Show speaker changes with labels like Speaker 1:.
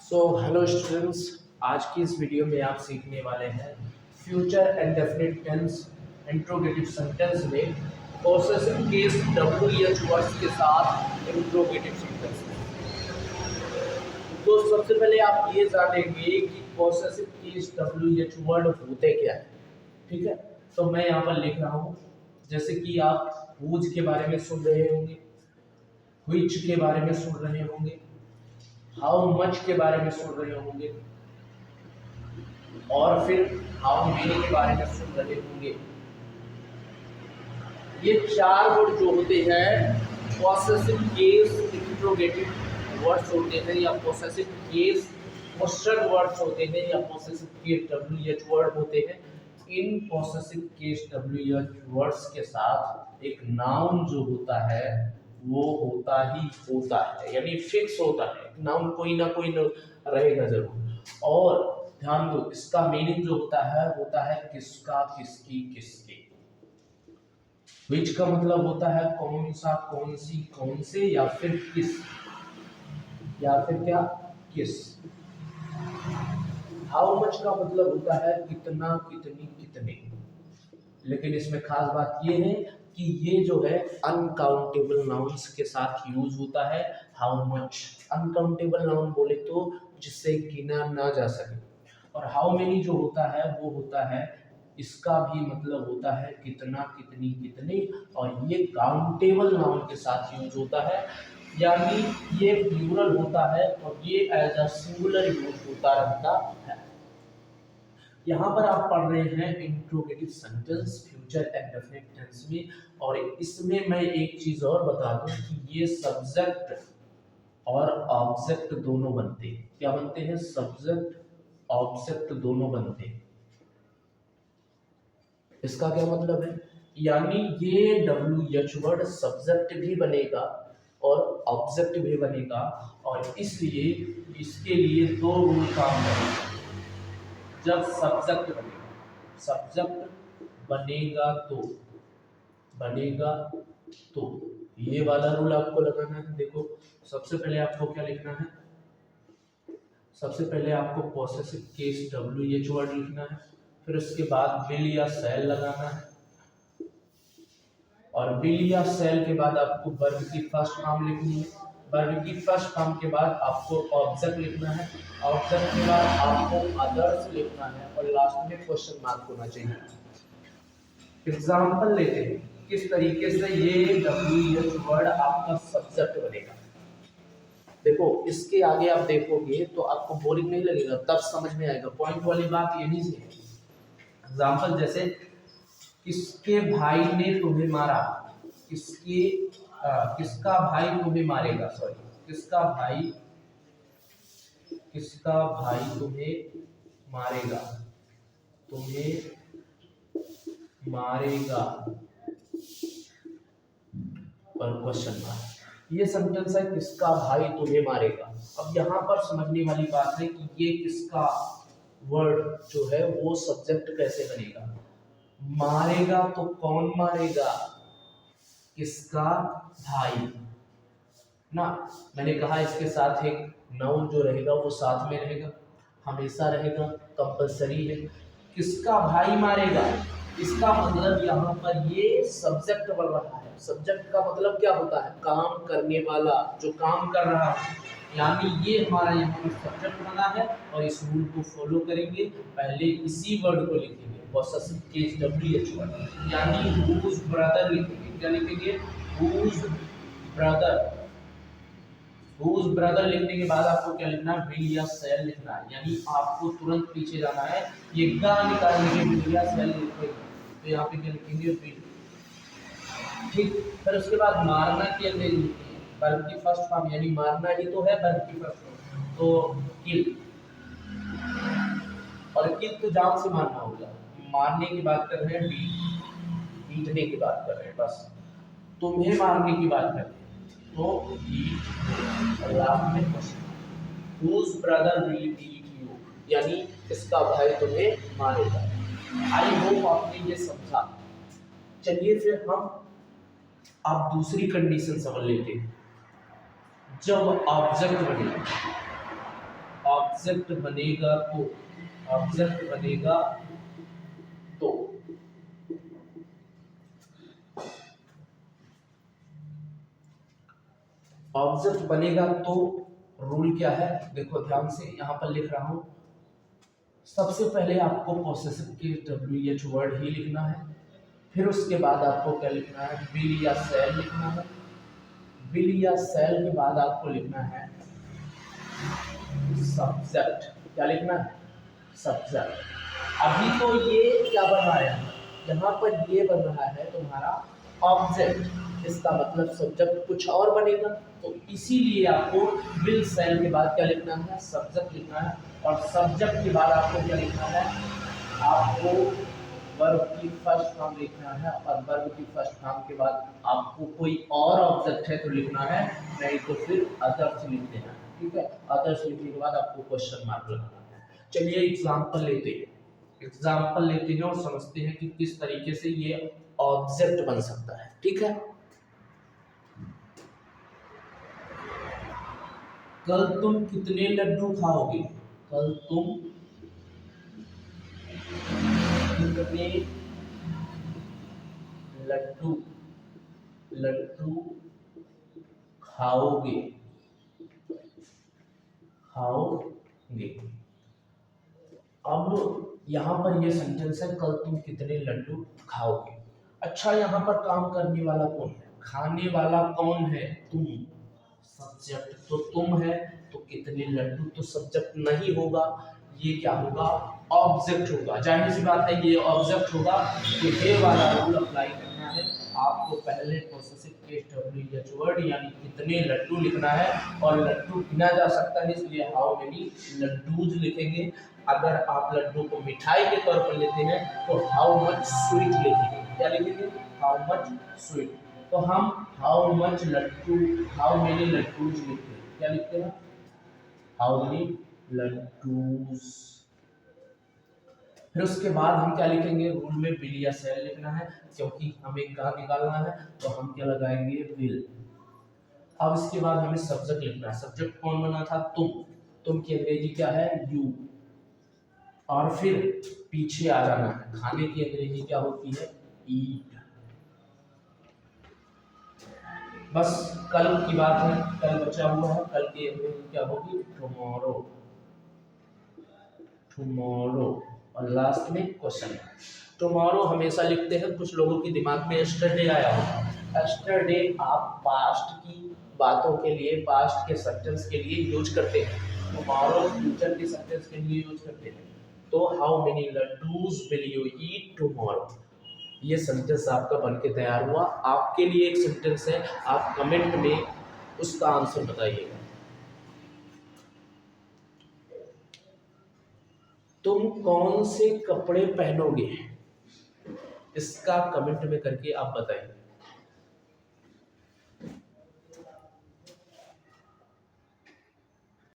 Speaker 1: Hello students, आज की इस वीडियो में आप सीखने वाले हैं future indefinite tense interrogative sentence में पॉसेसिव केस WH वर्ड्स के साथ इंट्रोगेटिव सेंटेंस में। तो सबसे पहले आप ये जानेंगे कि पॉसेसिव केस WH वर्ड होते क्या है। ठीक है, तो मैं यहाँ पर लिख रहा हूँ, जैसे कि आप हुज के बारे में सुन रहे होंगे, व्हिच के बारे में सुन रहे होंगे, हाउ मच के बारे में सुन रहे होंगे और फिर हाउ मेनी के बारे में सुन रहे होंगे। ये चार वर्ड जो होते हैं पॉसेसिव केस इंट्रोगेटिव वर्ड्स होते हैं, या पॉसेसिव केस क्वेश्चन वर्ड्स होते हैं, या पॉसेसिव केस WH वर्ड होते हैं। इन पॉसेसिव केस WH वर्ड्स के साथ एक नाउन जो होता है वो होता ही होता है, यानी फिक्स होता है। नाउन कोई ना कोई रहेगा जरूर। और ध्यान दो, इसका मीनिंग जो होता है किसका, किसकी, किसके। विच का मतलब होता है कौन सा, कौन सी, कौन से, या फिर किस, या फिर क्या, किस। हाउ मच का मतलब होता है कितना, कितनी, कितने। लेकिन इसमें खास बात ये है कि ये जो है अनकाउंटेबल नाउन्स के साथ यूज होता है। हाउ मच अनकाउंटेबल नाउन बोले तो जिससे गिना ना जा सके। और हाउ मेनी जो होता है वो होता है, इसका भी मतलब होता है कितना, कितनी, कितने। और ये काउंटेबल नाउन के साथ यूज होता है, यानी ये प्लूरल होता है और ये एज अ सिंगुलर यूज होता रहता है। यहाँ पर आप पढ़ रहे हैं interrogative sentence future indefinite tense में। और इसमें मैं एक चीज और बता दूं कि ये सब्जेक्ट और ऑब्जेक्ट दोनों बनते हैं। क्या बनते हैं? सब्जेक्ट ऑब्जेक्ट दोनों बनते हैं। इसका क्या मतलब है? यानी ये WH वर्ड सब्जेक्ट भी बनेगा और ऑब्जेक्ट भी बनेगा, और इसलिए इसके लिए दो रूल काम करेंगे। जब सब्जेक्ट बनेगा तो ये वाला रूल आपको लगाना है। देखो, सबसे पहले आपको क्या लिखना है? सबसे पहले आपको पॉसेसिव केस WH वर्ड लिखना है, फिर उसके बाद विल या शैल लगाना है, और विल या शैल के बाद आपको वर्ब की फर्स्ट फॉर्म लिखनी है। वर्ब की फर्स्ट फॉर्म के बाद आपको ऑब्जेक्ट लिखना है, ऑब्जेक्ट के बाद आपको अदर्स लिखना है, और लास्ट में क्वेश्चन मार्क होना चाहिए। एग्जांपल लेते हैं किस तरीके से ये WH वर्ड आपका सब्जेक्ट बनेगा। देखो, इसके आगे आप देखोगे तो आपको बोरिंग नहीं लगेगा, तब समझ में आएगा। पॉइंट वाली बात यही से है। एग्जांपल जैसे, किसके भाई ने तुम्हें मारा, किसका भाई तुम्हें मारेगा, सॉरी, किसका भाई तुम्हें मारेगा, और क्वेश्चन मार्क। ये सेंटेंस है किसका भाई तुम्हें मारेगा। अब यहाँ पर समझने वाली बात है कि ये किसका वर्ड जो है वो सब्जेक्ट कैसे बनेगा। मारेगा तो कौन मारेगा? किसका भाई ना। मैंने कहा इसके साथ एक नाउन जो रहेगा वो साथ में रहेगा, हमेशा रहेगा, कंपलसरी है। किसका भाई मारेगा, इसका मतलब यहाँ पर ये सब्जेक्ट बन रहा है। सब्जेक्ट का मतलब क्या होता है? काम करने वाला, जो काम कर रहा है। यानी ये हमारा यहाँ पर सब्जेक्ट बना है, और इस रूल को फॉलो करेंगे। पहले इसी वर्ड को लिखेंगे, पॉसेसिव केस WH वर्ड, यानी whose ब्रदर लिखेंगे। क्या लिखेंगे? whose ब्रदर लिखने के बाद आपको क्या लिखना है? विल या शैल लिखना है। यानी आपको तुरंत पीछे जाना है, ये गा निकालने के विल या शैल लिखेंगे, तो यहाँ पे क्या लिखेंगे? विल। ठीक, फिर उसके बाद मारना के लिए लिखेंगे वर्ब की फर्स्ट फॉर्म, यानी मारना ही तो है वर्ब की फर्स्ट फॉर्म, तो किल। और किल तो जान से मारना होगा, मारने की बात कर रहे हैं, पीटने की बात कर रहे हैं, बस तुम्हें मारने की बात कर रहे हैं, तो लास्ट में question, whose brother will beat you, यानी इसका भाई तुम्हें मारेगा। आई होप आपने ये समझा। चलिए फिर हम अब दूसरी कंडीशन समझ लेते हैं। जब ऑब्जेक्ट बनेगा, ऑब्जेक्ट बनेगा तो, ऑब्जेक्ट बनेगा तो ऑब्जेक्ट बनेगा तो रूल क्या है, देखो ध्यान से यहां पर लिख रहा हूं। सबसे पहले आपको पोसेसिव केस WH वर्ड ही लिखना है, फिर उसके बाद आपको क्या लिखना है, विल या सेल लिखना है। विल या सेल के बाद आपको लिखना है सब्जेक्ट। क्या लिखना है, सब्जेक्ट। अभी तो ये क्या बन रहा है, यहाँ पर ये बन रहा है तुम्हारा ऑब्जेक्ट, इसका मतलब सब्जेक्ट कुछ और बनेगा, तो इसीलिए आपको विल सेल के बाद क्या लिखना है, सब्जेक्ट लिखना है। और सब्जेक्ट के बाद आपको क्या लिखना है, आपको वर्ब की फर्स्ट फॉर्म लिखना है, और वर्ब की फर्स्ट फॉर्म के बाद आपको कोई और ऑब्जेक्ट है तो लिखना है, नहीं तो फिर अदर्स लिख देना है। ठीक है, अदर्स लिखने के बाद आपको क्वेश्चन मार्क लगाना है। चलिए एग्जाम्पल लेते हैं, एग्जाम्पल लेते हैं और समझते हैं कि किस तरीके से ये ऑब्जेक्ट बन सकता है। ठीक है, कल तुम कितने लड्डू खाओगे, कल तुम कितने लड्डू लड्डू खाओगे, खाओगे। अब यहाँ पर ये सेंटेंस है, कल तुम कितने लड्डू खाओगे। अच्छा, यहाँ पर काम करने वाला कौन है, खाने वाला कौन है, तुम। सब्जेक्ट तो तुम है, तो कितने लड्डू तो सब्जेक्ट नहीं होगा, ये क्या होगा, ऑब्जेक्ट होगा। जाहिर सी बात है ये ऑब्जेक्ट होगा, तो ये वाला रूल अप्लाई करना है। आपको पहले पोसेसिव केस WH वर्ड यानी कितने लड्डू लिखना है, और लड्डू गिना जा सकता है इसलिए हाउ मेनी लड्डूज लिखेंगे। अगर आप लड्डू को मिठाई के तौर पर लेते हैं तो हाउ मच स्वीट लिखेंगे। क्या लिखेंगे, हाउ मच स्वीट। तो हम how much laddoo, how many laddoos लिखते हैं। क्या लिखते हैं, हाउ मेनी लड्डूज। फिर उसके बाद हम क्या लिखेंगे, रूल में विल या सेल लिखना है, क्योंकि हमें कहाँ निकालना है, तो हम क्या लगाएंगे, विल। अब इसके बाद हमें सब्जेक्ट लिखना है। सब्जेक्ट कौन बना था, तुम की अंग्रेजी क्या है, यू। और फिर पीछे आ जाना है, खाने की अंग्रेजी क्या होती है, ईट। बस कल की बात है, कल बचा हुआ है, कल की अंग्रेजी क्या होगी, टुमारो, टुमारो। और लास्ट में क्वेश्चन, टुमारो हमेशा लिखते हैं, कुछ लोगों के दिमाग में यस्टरडे आया होगा। यस्टरडे आप पास्ट की बातों के लिए, पास्ट के सेंटेंस के लिए यूज करते हैं, टुमारो फ्यूचर के सेंटेंस के लिए यूज करते हैं। तो how many laddoos will you eat tomorrow, ये सेंटेंस आपका बन के तैयार हुआ। आपके लिए एक सेंटेंस है, आप कमेंट में उसका आंसर बताइएगा। तुम कौन से कपड़े पहनोगे, इसका कमेंट में करके आप बताइए।